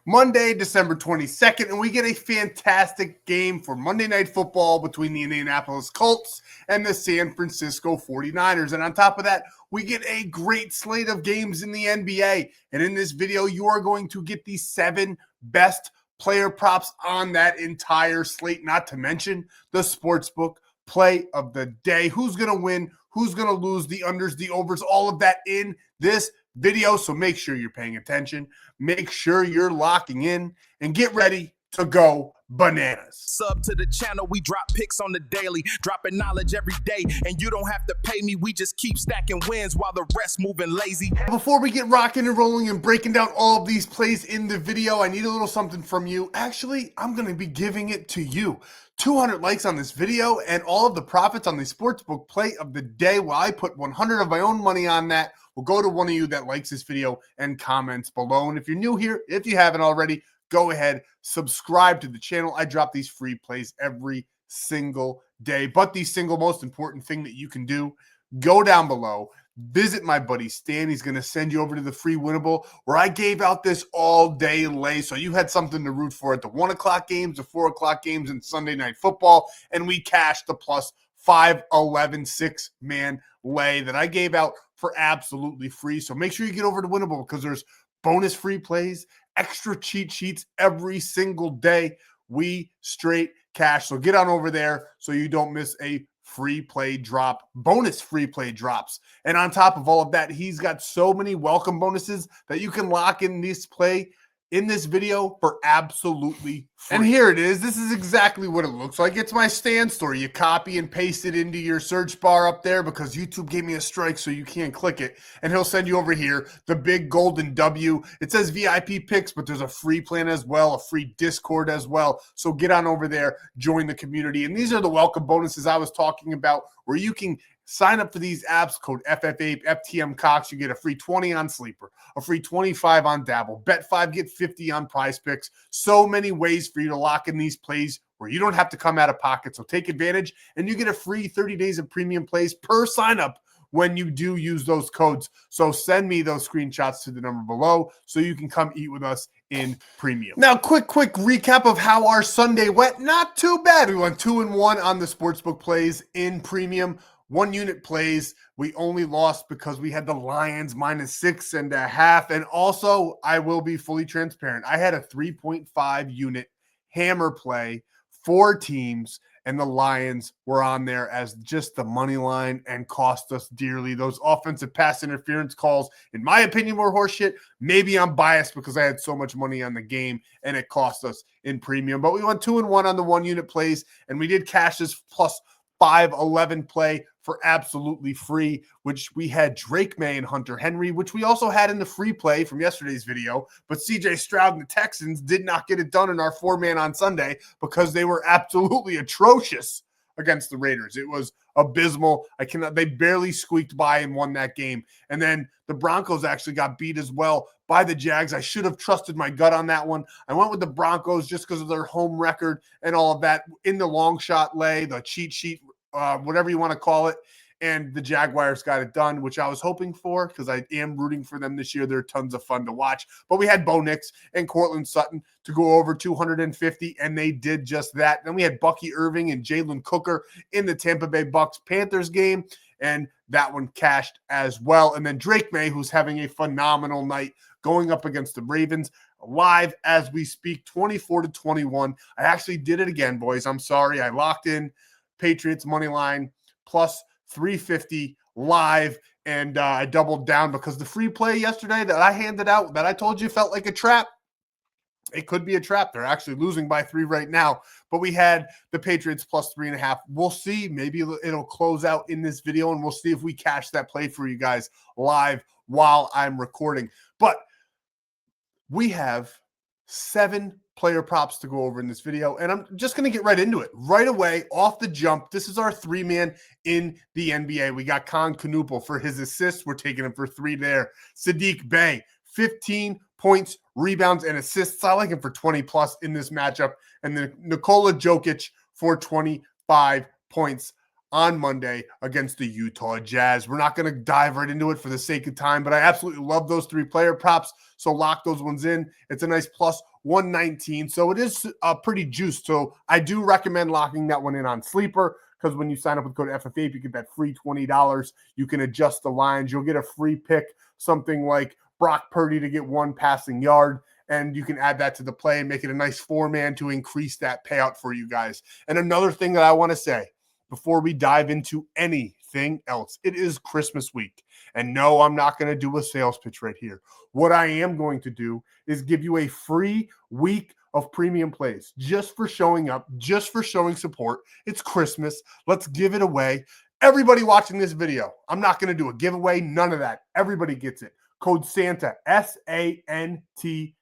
Monday, December 22nd, and we get a fantastic game for Monday Night Football between the Indianapolis Colts and the San Francisco 49ers. And on top of that, we get a great slate of games in the NBA. And in this video, you are going to get the 7 best player props on that entire slate, not to mention the Sportsbook play of the day. Who's going to win? Who's going to lose? The unders, the overs, all of that in this video. So make sure you're paying attention. Make sure you're locking in and get ready to go bananas. Sub to the channel, we drop picks on the daily, dropping knowledge every day, and you don't have to pay me. We just keep stacking wins while the rest moving lazy. Before we get rocking and rolling and breaking down all of these plays in the video, I need a little something from you. Actually, I'm going to be giving it to you. 200 likes on this video and all of the profits on the Sportsbook play of the day. Well, I put 100 of my own money on that. We'll go to one of you that likes this video and comments below. And if you're new here, if you haven't already, go ahead, subscribe to the channel. I drop these free plays every single day. But the single most important thing that you can do, go down below, visit my buddy Stan. He's going to send you over to the free winnable where I gave out this all day lay. So you had something to root for at the 1 o'clock games, the 4 o'clock games, and Sunday Night Football. And we cashed the plus 5-11 6-man lay that I gave out for absolutely free. So make sure you get over to winnable because there's bonus free plays, extra cheat sheets every single day. We straight cash. So get on over there so you don't miss a free play drop, bonus free play drops. And on top of all of that, he's got so many welcome bonuses that you can lock in this play in this video for absolutely free. And here it is. This is exactly what it looks like. It's my Stan.store. You copy and paste it into your search bar up there because YouTube gave me a strike so you can't click it. And he'll send you over here the big golden W. It says VIP picks, but there's a free plan as well, a free Discord as well. So get on over there, join the community. And these are the welcome bonuses I was talking about where you can sign up for these apps, code FFAPE, FTM Cox. You get a free 20 on Sleeper, a free 25 on Dabble. Bet 5, get 50 on Prizepicks. So many ways for you to lock in these plays where you don't have to come out of pocket. So take advantage, and you get a free 30 days of premium plays per sign up when you do use those codes. So send me those screenshots to the number below so you can come eat with us in premium. Now, quick recap of how our Sunday went. Not too bad. We went 2-1 on the Sportsbook plays in premium. 1 unit plays. We only lost because we had the Lions -6.5. And also, I will be fully transparent. I had a 3.5 unit hammer play, 4 teams, and the Lions were on there as just the money line and cost us dearly. Those offensive pass interference calls, in my opinion, were horseshit. Maybe I'm biased because I had so much money on the game and it cost us in premium. But we went 2-1 on the 1 unit plays, and we did cash this plus 5-11 play for absolutely free, which we had Drake May and Hunter Henry, which we also had in the free play from yesterday's video. But CJ Stroud and the Texans did not get it done in our 4-man on Sunday because they were absolutely atrocious against the Raiders. It was abysmal. They barely squeaked by and won that game. And then the Broncos actually got beat as well by the Jags. I should have trusted my gut on that one. I went with the Broncos just because of their home record and all of that in the long shot lay, the cheat sheet, whatever you want to call it. And the Jaguars got it done, which I was hoping for because I am rooting for them this year. They're tons of fun to watch. But we had Bo Nix and Cortland Sutton to go over 250, and they did just that. Then we had Bucky Irving and Jalen Cooker in the Tampa Bay Bucks-Panthers game, and that one cashed as well. And then Drake May, who's having a phenomenal night, going up against the Ravens live as we speak, 24-21. I actually did it again, boys. I'm sorry. I locked in Patriots money line plus 350 live, and I doubled down because the free play yesterday that I handed out that I told you felt like a trap. It could be a trap. They're actually losing by 3 right now, but we had the Patriots plus 3.5. We'll see. Maybe it'll close out in this video, and we'll see if we cash that play for you guys live while I'm recording. But we have 7 player props to go over in this video, and I'm just going to get right into it. Right away, off the jump, this is our 3-man in the NBA. We got Con Knuppel for his assists. We're taking him for 3 there. Sadiq Bey, 15 points, rebounds, and assists. I like him for 20+ in this matchup. And then Nikola Jokic for 25 points on Monday against the Utah Jazz. We're not going to dive right into it for the sake of time, but I absolutely love those 3 player props. So lock those ones in. It's a nice plus 119. So it is pretty juiced. So I do recommend locking that one in on Sleeper, because when you sign up with code FFAPE, you get that free $20. You can adjust the lines. You'll get a free pick, something like Brock Purdy to get 1 passing yard. And you can add that to the play and make it a nice 4-man to increase that payout for you guys. And another thing that I want to say before we dive into anything else, it is Christmas week. And no, I'm not going to do a sales pitch right here. What I am going to do is give you a free week of premium plays just for showing up, just for showing support. It's Christmas. Let's give it away. Everybody watching this video, I'm not going to do a giveaway. None of that. Everybody gets it. Code SANTA, SANTA,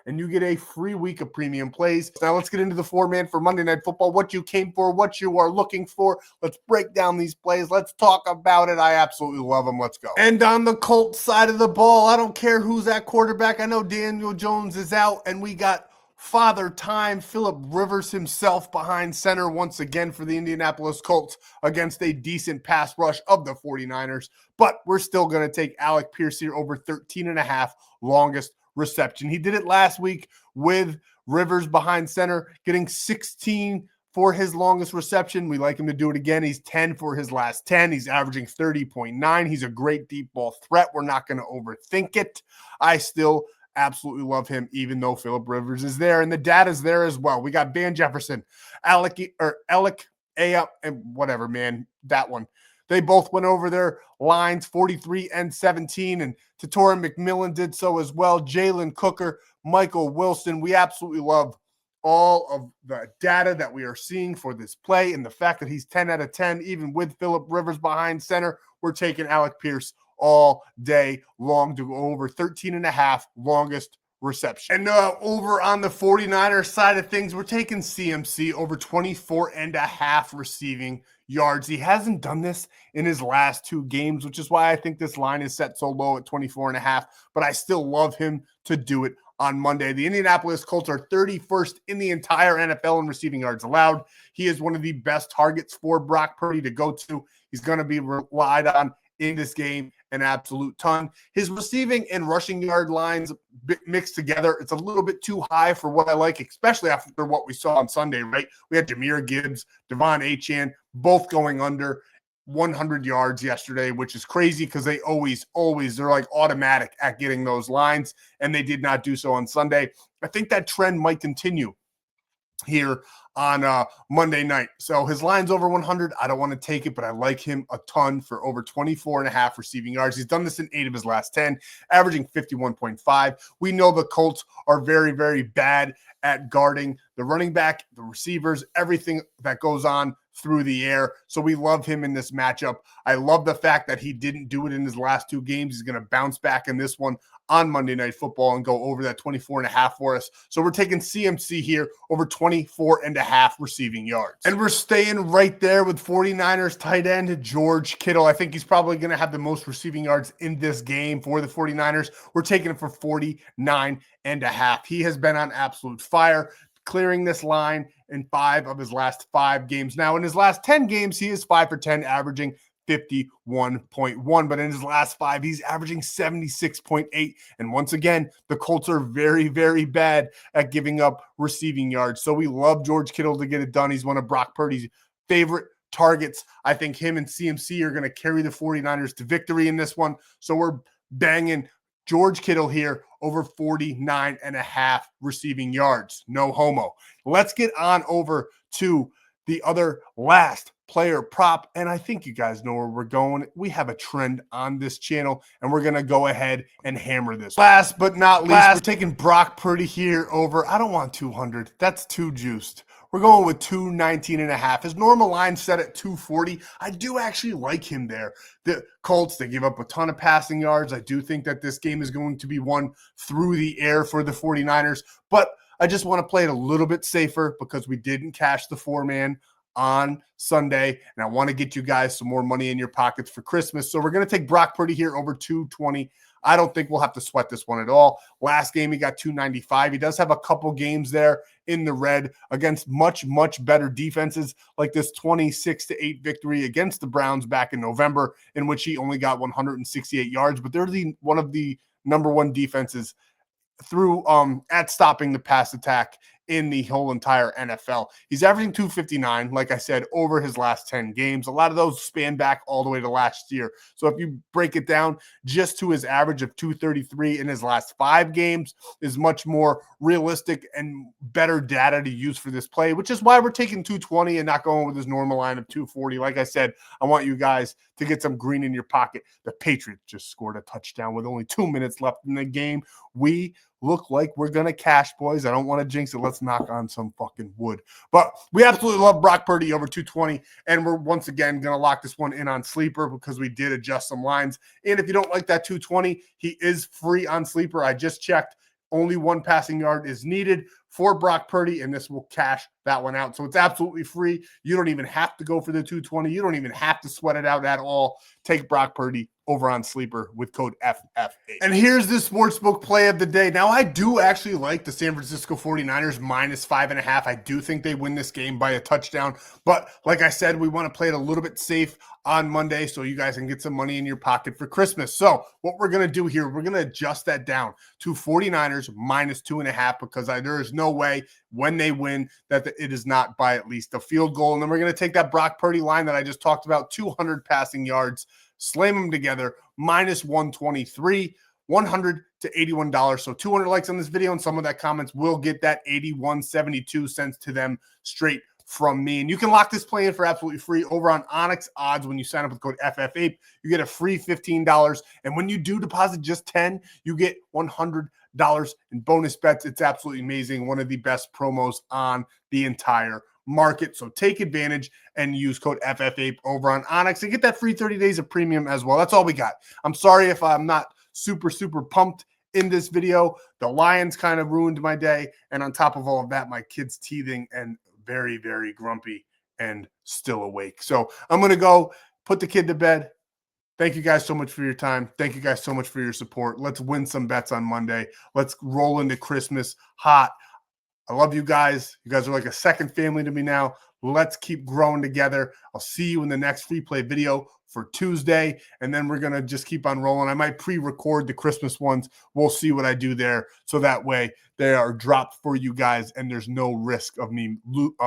and you get a free week of premium plays. Now let's get into the 4-man for Monday Night Football. What you came for, what you are looking for. Let's break down these plays. Let's talk about it. I absolutely love them. Let's go. And on the Colts side of the ball, I don't care who's at quarterback. I know Daniel Jones is out, and we got Father Time, Philip Rivers himself behind center once again for the Indianapolis Colts against a decent pass rush of the 49ers. But we're still going to take Alec Pierce here over 13.5 longest reception. He did it last week with Rivers behind center, getting 16 for his longest reception. We like him to do it again. He's 10 for his last 10. He's averaging 30.9. He's a great deep ball threat. We're not going to overthink it. I still absolutely love him, even though Philip Rivers is there, and the data's there as well. We got Van Jefferson, Alec, and whatever, man, that one. They both went over their lines, 43 and 17, and Tatora McMillan did so as well. Jalen Cooker, Michael Wilson. We absolutely love all of the data that we are seeing for this play, and the fact that he's 10 out of 10, even with Philip Rivers behind center. We're taking Alec Pierce all day long to go over 13.5 longest reception. And over on the 49ers side of things, we're taking CMC over 24.5 receiving yards. He hasn't done this in his last 2 games, which is why I think this line is set so low at 24.5, but I still love him to do it on Monday. The Indianapolis Colts are 31st in the entire NFL in receiving yards allowed. He is one of the best targets for Brock Purdy to go to. He's going to be relied on in this game an absolute ton. His receiving and rushing yard lines mixed together, it's a little bit too high for what I like, especially after what we saw on Sunday, right? We had Jahmyr Gibbs, Devon Achane, both going under 100 yards yesterday, which is crazy because they always, they're like automatic at getting those lines, and they did not do so on Sunday. I think that trend might continue here on Monday night. So his line's over 100. I don't want to take it, but I like him a ton for over 24.5 receiving yards. He's done this in 8 of his last 10, averaging 51.5. We know the Colts are very, very bad at guarding the running back, the receivers, everything that goes on through the air. So we love him in this matchup. I love the fact that he didn't do it in his last 2 games. He's going to bounce back in this one on Monday Night Football and go over that 24.5 for us. So we're taking CMC here over 24.5 receiving yards. And we're staying right there with 49ers tight end George Kittle. I think he's probably going to have the most receiving yards in this game for the 49ers. We're taking him for 49.5. He has been on absolute fire, clearing this line in 5 of his last 5 games. Now, in his last 10 games, he is 5 for 10, averaging 51.1, but in his last 5, he's averaging 76.8. And once again, the Colts are very, very bad at giving up receiving yards. So we love George Kittle to get it done. He's one of Brock Purdy's favorite targets. I think him and CMC are going to carry the 49ers to victory in this one. So we're banging George Kittle here over 49.5 receiving yards. No homo. Let's get on over to the other last player prop, and I think you guys know where we're going. We have a trend on this channel, and we're going to go ahead and hammer this. Last but not least, we're taking Brock Purdy here over, I don't want 200. That's too juiced. We're going with 219.5. His normal line set at 240. I do actually like him there. The Colts, they give up a ton of passing yards. I do think that this game is going to be won through the air for the 49ers, but I just want to play it a little bit safer because we didn't cash the 4-man on Sunday, and I want to get you guys some more money in your pockets for Christmas. So we're going to take Brock Purdy here over 220. I don't think we'll have to sweat this one at all. Last game, he got 295. He does have a couple games there in the red against much, much better defenses, like this 26-8 victory against the Browns back in November, in which he only got 168 yards. But they're one of the number one defenses through at stopping the pass attack in the whole entire NFL. He's averaging 259, like I said, over his last 10 games. A lot of those span back all the way to last year. So if you break it down just to his average of 233 in his last 5 games is much more realistic and better data to use for this play, which is why we're taking 220 and not going with his normal line of 240. Like I said, I want you guys to get some green in your pocket. The Patriots just scored a touchdown with only 2 minutes left in the game. We look like we're going to cash, boys. I don't want to jinx it. Let's knock on some fucking wood. But we absolutely love Brock Purdy over 220, and we're once again going to lock this one in on Sleeper because we did adjust some lines. And if you don't like that 220, he is free on Sleeper. I just checked. Only 1 passing yard is needed for Brock Purdy, and this will cash that one out. So it's absolutely free. You don't even have to go for the 220. You don't even have to sweat it out at all. Take Brock Purdy over on Sleeper with code FF8. And here's the Sportsbook play of the day. Now, I do actually like the San Francisco 49ers minus 5.5. I do think they win this game by a touchdown. But like I said, we want to play it a little bit safe on Monday so you guys can get some money in your pocket for Christmas. So what we're going to do here, we're going to adjust that down to 49ers minus 2.5 because there is no way when they win that it is not by at least a field goal. And then we're going to take that Brock Purdy line that I just talked about, 200 passing yards, slam them together, minus 123, $100 to $81. So 200 likes on this video, and some of that comments will get that 81.72 cents to them straight from me. And you can lock this play in for absolutely free over on Onyx Odds. When you sign up with code FF8, you get a free $15. And when you do deposit just 10, you get $100 in bonus bets. It's absolutely amazing. One of the best promos on the entire market. So take advantage and use code FF8 over on Onyx and get that free 30 days of premium as well. That's all we got. I'm sorry if I'm not super pumped in this video. The Lions kind of ruined my day. And on top of all of that, my kid's teething and very, very grumpy and still awake. So I'm going to go put the kid to bed. Thank you guys so much for your time. Thank you guys so much for your support. Let's win some bets on Monday. Let's roll into Christmas hot. I love you guys. You guys are like a second family to me now. Let's keep growing together. I'll see you in the next free play video for Tuesday, and then we're going to just keep on rolling. I might pre-record the Christmas ones. We'll see what I do there, so that way they are dropped for you guys, and there's no risk of me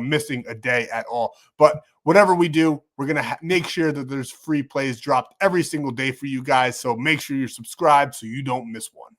missing a day at all. But whatever we do, we're going to make sure that there's free plays dropped every single day for you guys, so make sure you're subscribed so you don't miss one.